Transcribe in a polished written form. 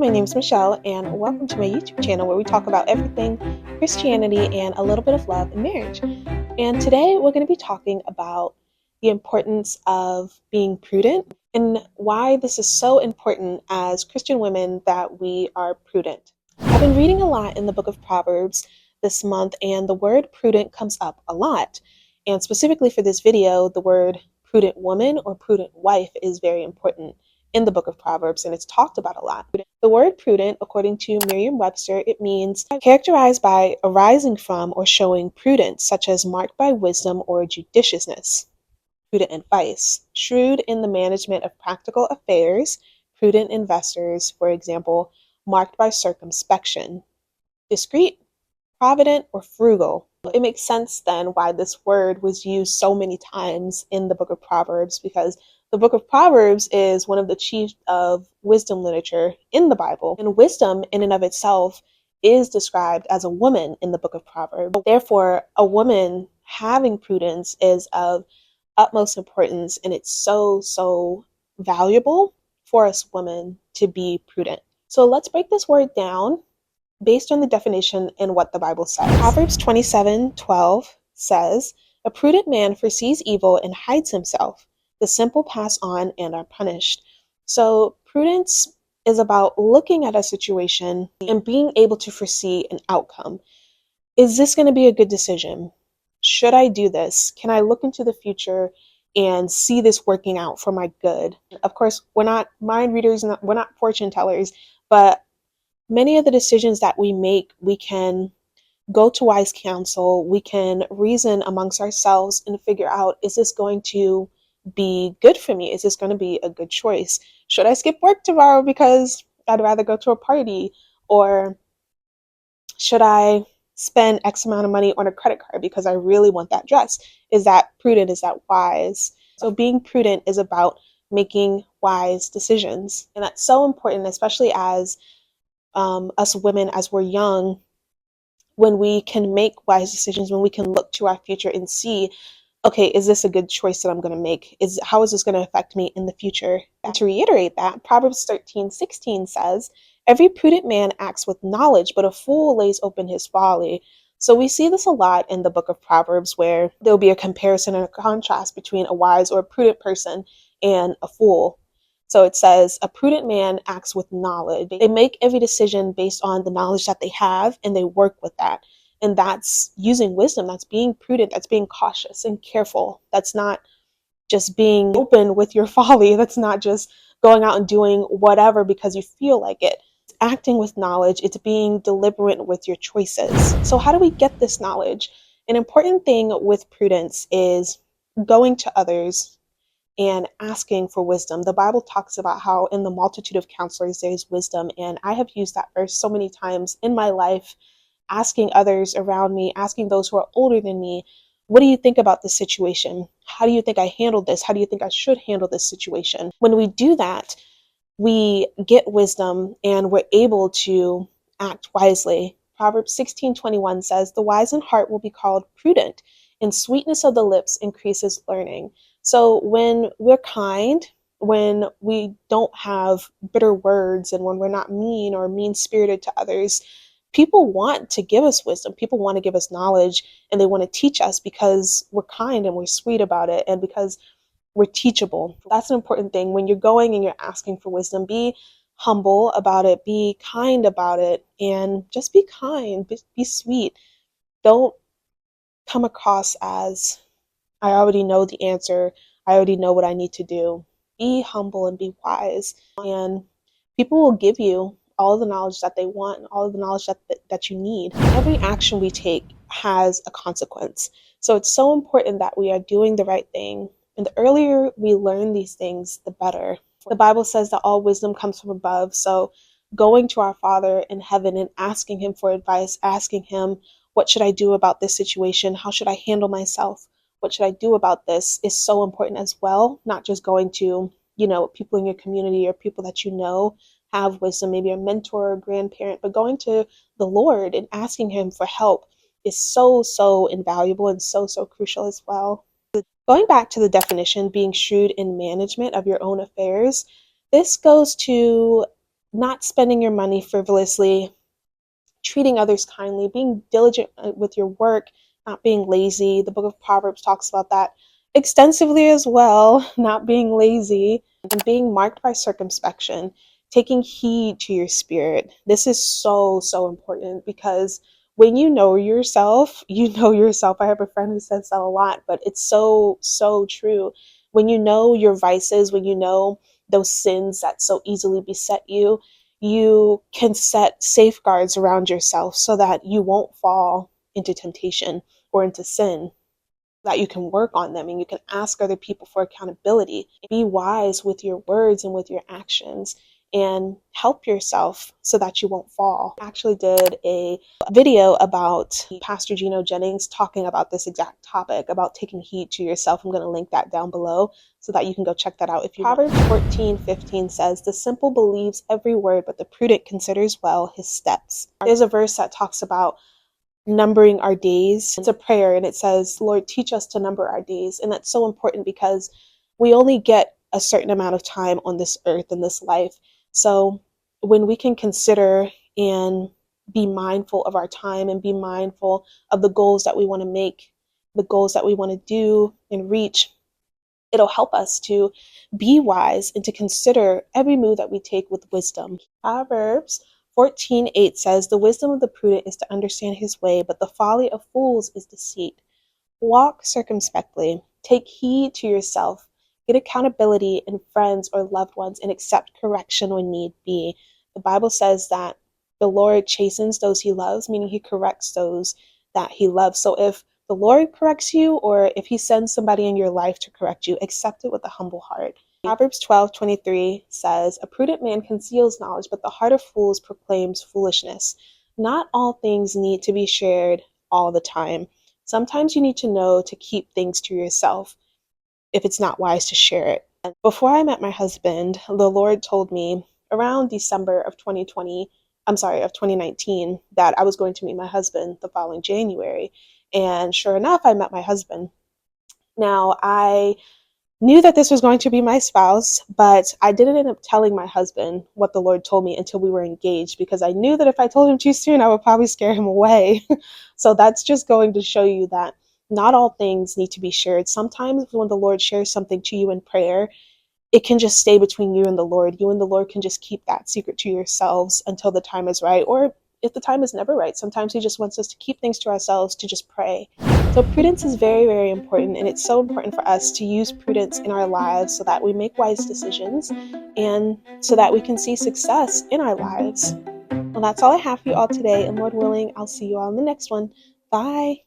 my name is Michelle, and welcome to my YouTube channel where we talk about everything Christianity and a little bit of love and marriage. And today we're going to be talking about the importance of being prudent and why this is so important as Christian women that we are prudent. I've been reading a lot in the book of Proverbs this month, and the word prudent comes up a lot. And specifically for this video, the word prudent woman or prudent wife is very important in the book of Proverbs, and it's talked about a lot. The word prudent, according to Merriam-Webster, it means characterized by arising from or showing prudence, such as marked by wisdom or judiciousness. Prudent advice, shrewd in the management of practical affairs, prudent investors, for example, marked by circumspection. Discreet, provident, or frugal. It makes sense then why this word was used so many times in the book of Proverbs, because the book of Proverbs is one of the chief of wisdom literature in the Bible. And wisdom in and of itself is described as a woman in the book of Proverbs. Therefore, a woman having prudence is of utmost importance, and it's so valuable for us women to be prudent. So let's break this word down based on the definition and what the Bible says. Proverbs 27:12 says, "A prudent man foresees evil and hides himself. The simple pass on and are punished." So prudence is about looking at a situation and being able to foresee an outcome. Is this going to be a good decision? Should I do this? Can I look into the future and see this working out for my good? Of course, we're not mind readers, we're not fortune tellers, but many of the decisions that we make, we can go to wise counsel, we can reason amongst ourselves and figure out, is this going to be good for me? Is this going to be a good choice? Should I skip work tomorrow because I'd rather go to a party? Or should I spend X amount of money on a credit card because I really want that dress? Is that prudent? Is that wise? So being prudent is about making wise decisions. And that's so important, especially as us women, as we're young, when we can make wise decisions, when we can look to our future and see, okay, is this a good choice that I'm going to make? How is this going to affect me in the future? And to reiterate that, Proverbs 13:16 says, "Every prudent man acts with knowledge, but a fool lays open his folly." So we see this a lot in the book of Proverbs, where there'll be a comparison and a contrast between a wise or a prudent person and a fool. So it says, a prudent man acts with knowledge. They make every decision based on the knowledge that they have, and they work with that. And that's using wisdom. That's being prudent. That's being cautious and careful. That's not just being open with your folly. That's not just going out and doing whatever because you feel like it. It's acting with knowledge. It's being deliberate with your choices. So how do we get this knowledge? An important thing with prudence is going to others and asking for wisdom. The Bible talks about how in the multitude of counselors there is wisdom, and I have used that verse so many times in my life, asking others around me, asking those who are older than me, what do you think about this situation? How do you think I handled this? How do you think I should handle this situation? When we do that, we get wisdom and we're able to act wisely. Proverbs 16:21 says, "The wise in heart will be called prudent, and sweetness of the lips increases learning." So when we're kind, when we don't have bitter words, and when we're not mean or mean-spirited to others, people want to give us wisdom. People want to give us knowledge, and they want to teach us because we're kind and we're sweet about it, and because we're teachable. That's an important thing. When you're going and you're asking for wisdom, be humble about it, be kind about it, and just be kind, be sweet. Don't come across as, I already know the answer. I already know what I need to do. Be humble and be wise. And people will give you all the knowledge that they want, and all of the knowledge that you need. Every action we take has a consequence. So it's so important that we are doing the right thing. And the earlier we learn these things, the better. The Bible says that all wisdom comes from above. So going to our Father in heaven and asking him for advice, asking him, what should I do about this situation? How should I handle myself? What should I do about this is so important as well. Not just going to, people in your community or people that you know have wisdom, maybe a mentor or a grandparent, but going to the Lord and asking him for help is so invaluable and so crucial as well. Going back to the definition, being shrewd in management of your own affairs, this goes to not spending your money frivolously, treating others kindly, being diligent with your work, not being lazy. The book of Proverbs talks about that extensively as well, not being lazy, and being marked by circumspection, taking heed to your spirit. This is so, so important because when you know yourself, you know yourself. I have a friend who says that a lot, but it's so, so true. When you know your vices, when you know those sins that so easily beset you, you can set safeguards around yourself so that you won't fall into temptation or into sin, that you can work on them and you can ask other people for accountability. Be wise with your words and with your actions and help yourself so that you won't fall. I actually did a video about Pastor Jennings talking about this exact topic, about taking heed to yourself. I'm going to link that down below so that you can go check that out if you want. Proverbs 14:15 says, "The simple believes every word, but the prudent considers well his steps." There's a verse that talks about numbering our days. It's a prayer and it says, "Lord, teach us to number our days." And that's so important because we only get a certain amount of time on this earth and this life. So when we can consider and be mindful of our time and be mindful of the goals that we want to make, the goals that we want to do and reach, it'll help us to be wise and to consider every move that we take with wisdom. Proverbs 14:8 says, "The wisdom of the prudent is to understand his way, but the folly of fools is deceit." Walk circumspectly, take heed to yourself, get accountability in friends or loved ones, and accept correction when need be. The Bible says that the Lord chastens those he loves, meaning he corrects those that he loves. So if the Lord corrects you or if he sends somebody in your life to correct you, accept it with a humble heart. Proverbs 12:23 says, "A prudent man conceals knowledge, but the heart of fools proclaims foolishness." Not all things need to be shared all the time. Sometimes you need to know to keep things to yourself if it's not wise to share it. And before I met my husband, the Lord told me around December of 2019, that I was going to meet my husband the following January. And sure enough, I met my husband. Now, I knew that this was going to be my spouse, but I didn't end up telling my husband what the Lord told me until we were engaged because I knew that if I told him too soon, I would probably scare him away. So that's just going to show you that not all things need to be shared. Sometimes when the Lord shares something to you in prayer, it can just stay between you and the Lord. You and the Lord can just keep that secret to yourselves until the time is right. Or if the time is never right, sometimes he just wants us to keep things to ourselves, to just pray. So prudence is very, very important. And it's so important for us to use prudence in our lives so that we make wise decisions and so that we can see success in our lives. Well, that's all I have for you all today. And Lord willing, I'll see you all in the next one. Bye.